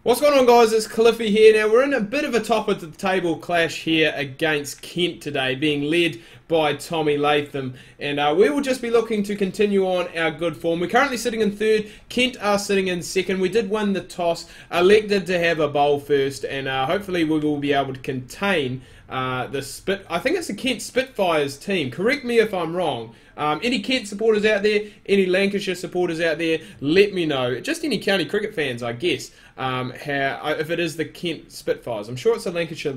What's going on, guys? It's Cliffy here. Now, we're in a bit of a top of the table clash here against Kent today, being led by Tommy Latham, and we will just be looking to continue on our good form. We're currently sitting in third. Kent are sitting in second. We did win the toss, elected to have a bowl first, and hopefully we will be able to contain I think it's the Kent Spitfires team. Correct me if I'm wrong. Any Kent supporters out there, any Lancashire supporters out there, let me know. Just any county cricket fans, I guess, if it is the Kent Spitfires. I'm sure it's a Lancashire,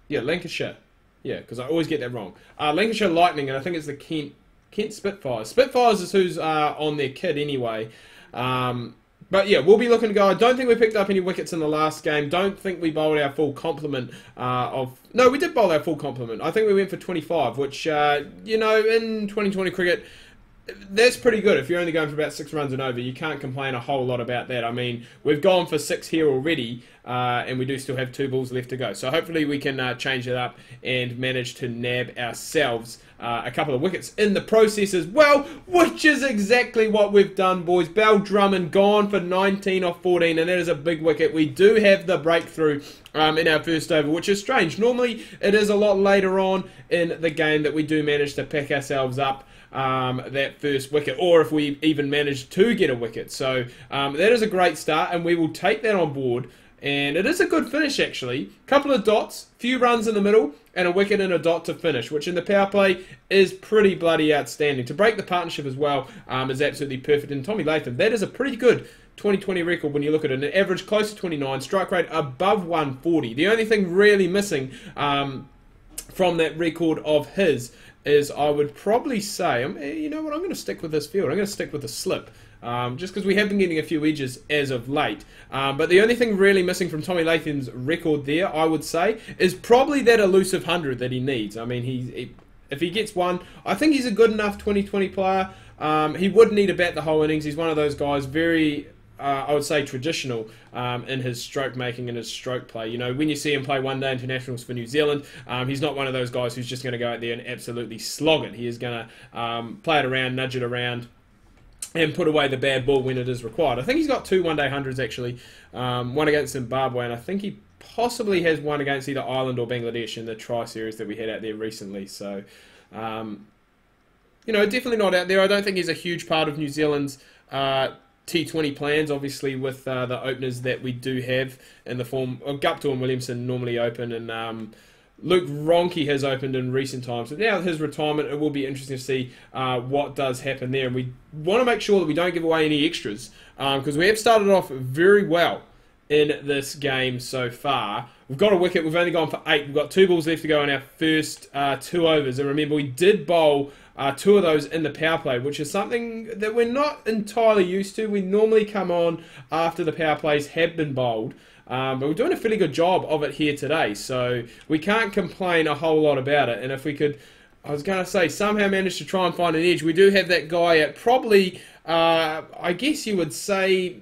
Lancashire. Yeah, because I always get that wrong. Lancashire Lightning, and I think it's the Kent Spitfires. Spitfires is who's on their kit anyway. But yeah, we'll be looking to go. I don't think we picked up any wickets in the last game. Don't think we bowled our full complement No, we did bowl our full complement. I think we went for 25, which, in 2020 cricket, that's pretty good. If you're only going for about 6 runs and over, you can't complain a whole lot about that. I mean, we've gone for 6 here already, and we do still have 2 balls left to go. So hopefully we can change it up and manage to nab ourselves a couple of wickets in the process as well, which is exactly what we've done, boys. Bell Drummond gone for 19 off 14, and that is a big wicket. We do have the breakthrough in our first over, which is strange. Normally, it is a lot later on in the game that we do manage to pick ourselves up that first wicket, or if we even manage to get a wicket. So that is a great start, and we will take that on board. And it is a good finish, actually. Couple of dots, few runs in the middle, and a wicket and a dot to finish, which in the power play is pretty bloody outstanding. To break the partnership as well is absolutely perfect. And Tommy Latham, that is a pretty good 2020 record when you look at it. An average close to 29, strike rate above 140. The only thing really missing from that record of his is, I would probably say, you know what, I'm going to stick with this field. I'm going to stick with the slip. Just because we have been getting a few edges as of late. But the only thing really missing from Tommy Latham's record there, I would say, is probably that elusive 100 that he needs. I mean, if he gets one, I think he's a good enough 2020 player. He would need to bat the whole innings. He's one of those guys, very, I would say, traditional in his stroke making and his stroke play. You know, when you see him play one-day internationals for New Zealand, he's not one of those guys who's just going to go out there and absolutely slog it. He is going to play it around, nudge it around, and put away the bad ball when it is required. I think he's got 2 one-day hundreds, actually. One against Zimbabwe, and I think he possibly has one against either Ireland or Bangladesh in the tri-series that we had out there recently. So, definitely not out there. I don't think he's a huge part of New Zealand's T20 plans, obviously, with the openers that we do have in the form of Guptill and Williamson normally open, and Luke Ronke has opened in recent times. So now with his retirement, it will be interesting to see what does happen there. And we want to make sure that we don't give away any extras, because we have started off very well in this game so far. We've got a wicket. We've only gone for 8. We've got 2 balls left to go in our first 2 overs. And remember, we did bowl 2 of those in the power play, which is something that we're not entirely used to. We normally come on after the power plays have been bowled. But we're doing a fairly good job of it here today, so we can't complain a whole lot about it. And if we could, I was going to say, somehow manage to try and find an edge, we do have that guy at probably, I guess you would say,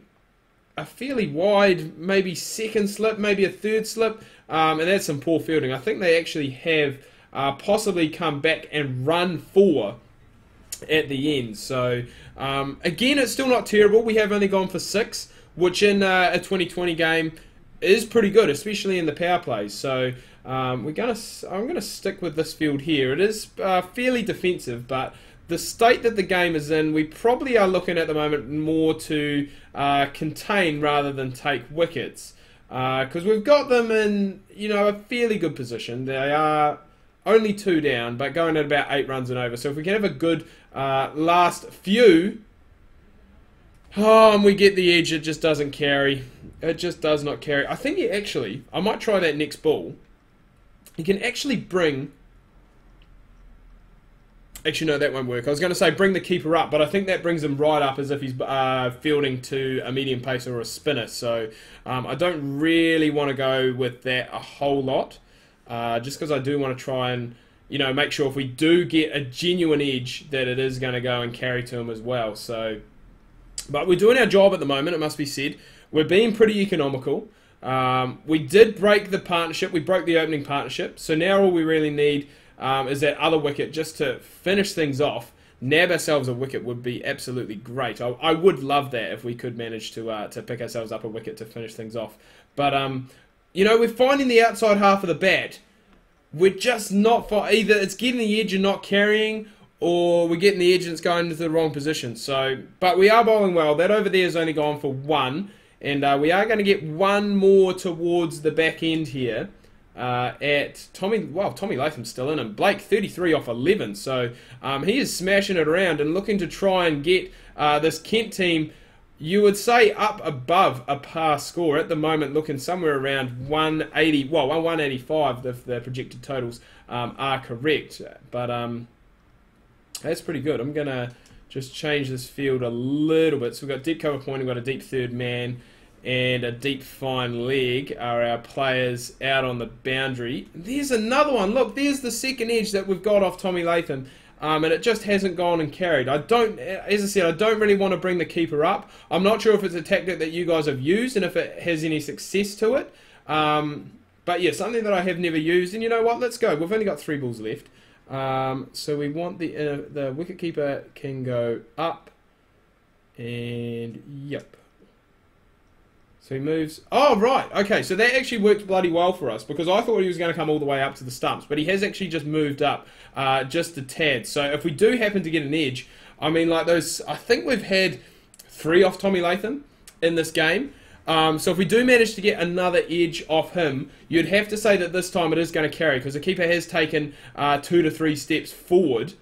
a fairly wide, maybe second slip, maybe a third slip, and that's some poor fielding. I think they actually have possibly come back and run 4 at the end. So, again, it's still not terrible. We have only gone for 6, which in a 2020 game is pretty good, especially in the power plays. So I'm gonna stick with this field here. It is fairly defensive, but the state that the game is in, we probably are looking at the moment more to contain rather than take wickets, because we've got them in a fairly good position. They are only 2 down, but going at about 8 runs and over. So if we can have a good last few. And we get the edge, it just doesn't carry. It just does not carry. I think I might try that next ball. He can actually bring... Actually, no, that won't work. I was going to say bring the keeper up, but I think that brings him right up as if he's fielding to a medium pace or a spinner. So I don't really want to go with that a whole lot, just because I do want to try and make sure if we do get a genuine edge that it is going to go and carry to him as well. So... But we're doing our job at the moment, it must be said. We're being pretty economical. We did break the partnership. We broke the opening partnership. So now all we really need is that other wicket just to finish things off. nab ourselves a wicket would be absolutely great. I would love that if we could manage to pick ourselves up a wicket to finish things off. But, you know, we're finding the outside half of the bat. We're just not... Either it's getting the edge and not carrying, or we're getting the edge and it's going into the wrong position. So, but we are bowling well. That over there has only gone for 1. And we are going to get 1 more towards the back end here. At Tommy, well, Tommy Latham's still in, and Blake 33 off 11, so he is smashing it around and looking to try and get this Kent team, you would say, up above a par score at the moment, looking somewhere around 180, well, 185 if the projected totals are correct, but that's pretty good. I'm gonna just change this field a little bit. So we've got deep cover point, we've got a deep third man, and a deep fine leg are our players out on the boundary. There's another one. Look, there's the second edge that we've got off Tommy Latham, and it just hasn't gone and carried. As I said, I don't really want to bring the keeper up. I'm not sure if it's a tactic that you guys have used and if it has any success to it. But yeah, something that I have never used. And you know what? Let's go. We've only got 3 balls left. So we want the wicketkeeper can go up, and yep. So he moves. Oh, right. Okay, so that actually worked bloody well for us, because I thought he was going to come all the way up to the stumps, but he has actually just moved up just a tad. So if we do happen to get an edge, I mean, like those, I think we've had 3 off Tommy Latham in this game. So if we do manage to get another edge off him, you'd have to say that this time it is going to carry, because the keeper has taken 2 to 3 steps forward.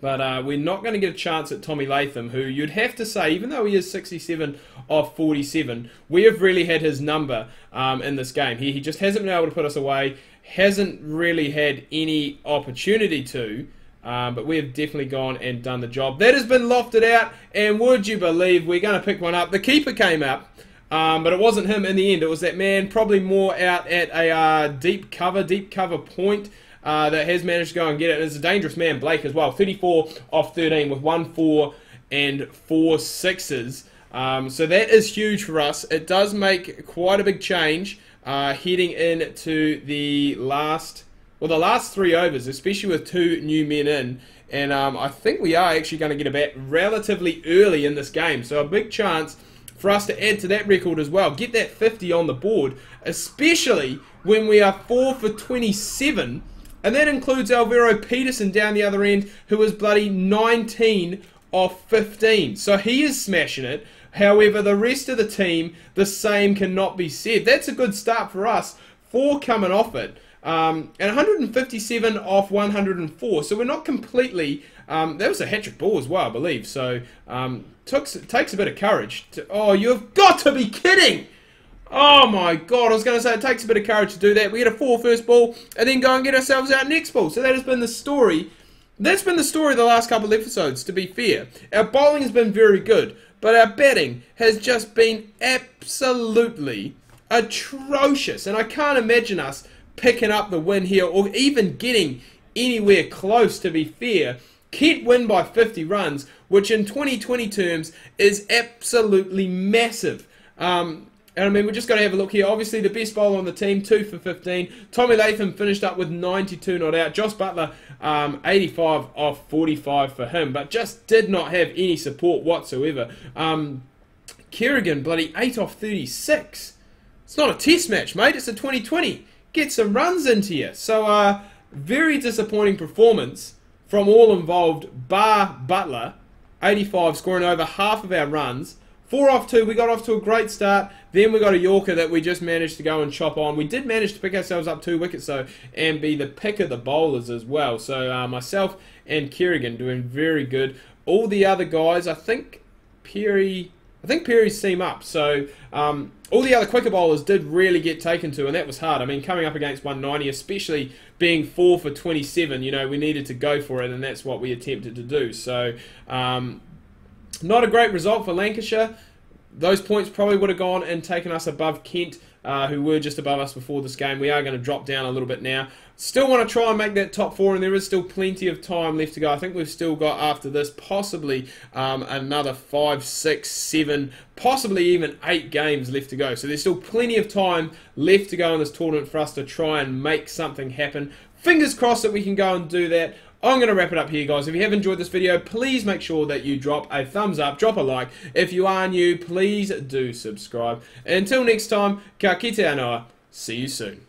But we're not going to get a chance at Tommy Latham, who you'd have to say, even though he is 67 off 47, we have really had his number in this game. He just hasn't been able to put us away, hasn't really had any opportunity to, but we have definitely gone and done the job. That has been lofted out, and would you believe we're going to pick one up. The keeper came up, but it wasn't him in the end. It was that man, probably more out at a deep cover point. That has managed to go and get it. And it's a dangerous man, Blake, as well. 34 off 13 with 1 4 and 4 6s. So that is huge for us. It does make quite a big change heading into the last 3 overs, especially with 2 new men in. And I think we are actually going to get a bat relatively early in this game. So a big chance for us to add to that record as well. Get that 50 on the board, especially when we are 4 for 27. And that includes Alvaro Peterson down the other end, who is bloody 19 off 15. So he is smashing it. However, the rest of the team, the same cannot be said. That's a good start for us. 4 coming off it. And 157 off 104. So we're not completely... that was a hat-trick ball as well, I believe. So takes a bit of courage. Oh, you've got to be kidding! Oh my god, I was going to say it takes a bit of courage to do that. We get a 4 first ball and then go and get ourselves out next ball. So that has been the story. That's been the story of the last couple of episodes, to be fair. Our bowling has been very good, but our batting has just been absolutely atrocious. And I can't imagine us picking up the win here or even getting anywhere close, to be fair. Kent win by 50 runs, which in 2020 terms is absolutely massive. And I mean, we're just going to have a look here. Obviously, the best bowler on the team, 2 for 15. Tommy Latham finished up with 92 not out. Josh Butler, 85 off 45 for him, but just did not have any support whatsoever. Kerrigan, bloody 8 off 36. It's not a test match, mate. It's a 2020. Get some runs into you. So, very disappointing performance from all involved, bar Butler. 85, scoring over half of our runs. 4 off 2, we got off to a great start. Then we got a Yorker that we just managed to go and chop on. We did manage to pick ourselves up 2 wickets, though, and be the pick of the bowlers as well. So myself and Kerrigan doing very good. All the other guys, I think Perry's seam up. So all the other quicker bowlers did really get taken to, and that was hard. I mean, coming up against 190, especially being 4 for 27, you know, we needed to go for it, and that's what we attempted to do. So not a great result for Lancashire. Those points probably would have gone and taken us above Kent, who were just above us before this game. We are going to drop down a little bit now. Still want to try and make that top 4, and there is still plenty of time left to go. I think we've still got, after this, possibly another 5, 6, 7, possibly even 8 games left to go. So there's still plenty of time left to go in this tournament for us to try and make something happen. Fingers crossed that we can go and do that. I'm going to wrap it up here, guys. If you have enjoyed this video, please make sure that you drop a thumbs up, drop a like. If you are new, please do subscribe. Until next time, ka kite anō. See you soon.